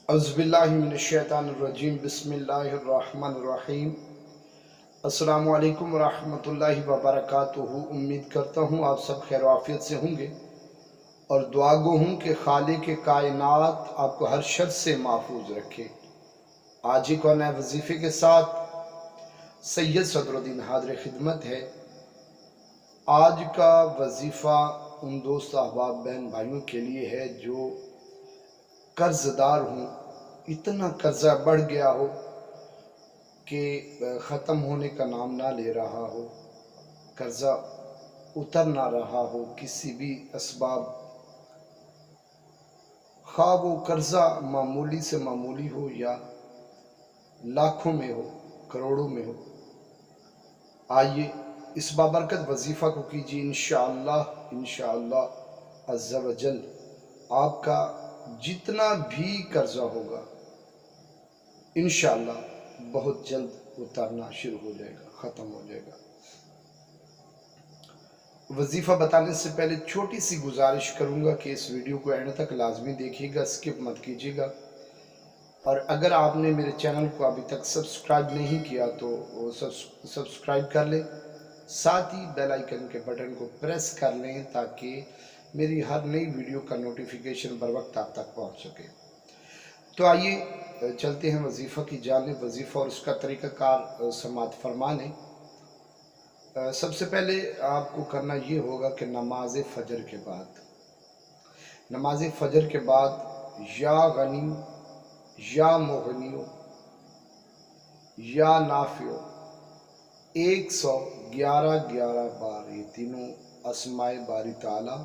अज़्बिल्लाहिमिनश्शैतानिर्रजीम बिस्मिल्लाहिर्रहमानिर्रहीम। अस्सलामु अलैकुम वरहमतुल्लाहि वबरकातुहू। उम्मीद करता हूँ आप सब खैर आफियत से होंगे और दुआ गो हूँ कि खालिक कायनात आपको हर शर से महफूज रखे। आज एक और नए वजीफ़े के साथ सैयद सदरुद्दीन हाज़िर खिदमत है। आज का वजीफ़ा उन दोस्त अहबाब बहन भाइयों के लिए है जो कर्जदार हूँ, इतना कर्जा बढ़ गया हो कि ख़त्म होने का नाम ना ले रहा हो, कर्जा उतर ना रहा हो किसी भी असबाब, खा वो कर्जा मामूली से मामूली हो या लाखों में हो, करोड़ों में हो। आइए इस बाबरकत वजीफ़ा को कीजिए। इंशाअल्लाह अज़्ज़ा वजल आपका जितना भी कर्जा होगा इंशाअल्लाह बहुत जल्द उतरना शुरू हो जाएगा, ख़त्म हो जाएगा। वजीफ़ा बताने से पहले छोटी सी गुजारिश करूँगा कि इस वीडियो को एंड तक लाजमी देखिएगा, स्किप मत कीजिएगा। और अगर आपने मेरे चैनल को अभी तक सब्सक्राइब नहीं किया तो वो सब्सक्राइब कर लें, साथ ही बेल आइकन के बटन को प्रेस कर लें ताकि मेरी हर नई वीडियो का नोटिफिकेशन बर वक्त आप तक पहुँच सके। तो आइए चलते हैं वजीफ़ा की जानिब। वजीफ़ा और उसका तरीक़ाकार समात फरमाने। सबसे पहले आपको करना ये होगा कि नमाज फ़जर के बाद या गनी या मुगनियो या नाफियो 111 बार, ये तीनों अस्माए बारी ताला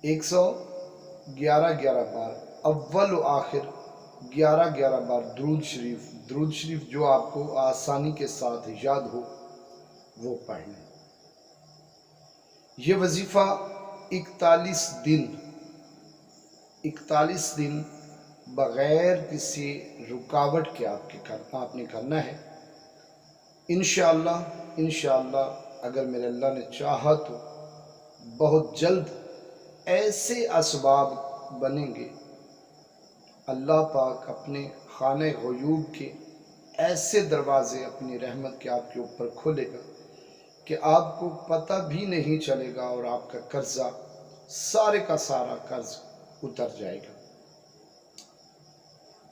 111 बार, अव्वल व आखिर 11 बार दुरूद शरीफ जो आपको आसानी के साथ याद हो वो पढ़ लें। ये वजीफ़ा 41 दिन बग़ैर किसी रुकावट के आपने करना है। इंशाअल्लाह अगर मेरे अल्लाह ने चाहा तो बहुत जल्द ऐसे असबाब बनेंगे, अल्लाह पाक अपने खाने ग़यूब के ऐसे दरवाज़े अपनी रहमत के आपके ऊपर खोलेगा कि आपको पता भी नहीं चलेगा और आपका कर्जा सारे का सारा कर्ज उतर जाएगा।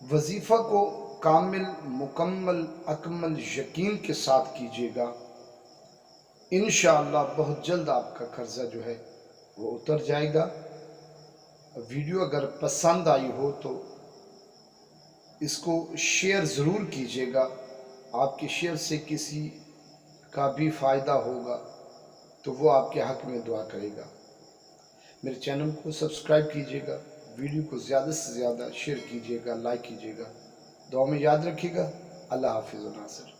वजीफ़ा को कामिल मुकम्मल अकमल यकीन के साथ कीजिएगा। इंशाअल्लाह बहुत जल्द आपका कर्जा जो है वो उतर जाएगा। वीडियो अगर पसंद आई हो तो इसको शेयर ज़रूर कीजिएगा। आपके शेयर से किसी का भी फ़ायदा होगा तो वो आपके हक़ में दुआ करेगा। मेरे चैनल को सब्सक्राइब कीजिएगा, वीडियो को ज़्यादा से ज़्यादा शेयर कीजिएगा, लाइक कीजिएगा। दुआ में याद रखिएगा। अल्लाह हाफ़िज़ व नासिर।